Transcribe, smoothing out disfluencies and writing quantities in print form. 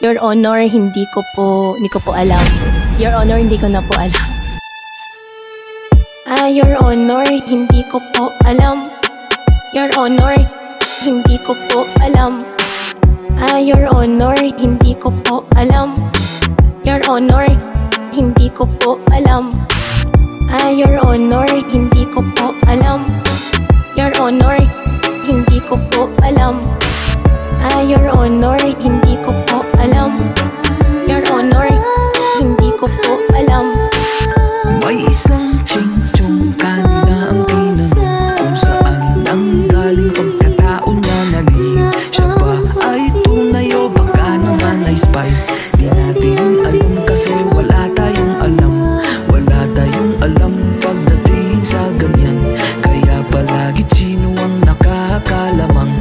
Your Honor, hindi ko po alam. Your Honor, hindi ko na po alam. Your Honor, hindi ko po alam. Your Honor, hindi ko po alam. Your Honor, hindi ko po alam. Your Honor, hindi ko po alam. Your Honor, hindi ko po alam. Your Honor, hindi ko po alam. Your Honor, hindi ko po alam. Your Honor, hindi ko po alam. May isang ching-chong kanina ang tinanong kung saan ang galing pagkatao niya nalihim. Siya ba ay tunay o baka naman ay spy? Di natin alam kasi wala tayong alam. Wala tayong alam pagdating sa ganyan. Kaya palagi sino ang nakakalamang.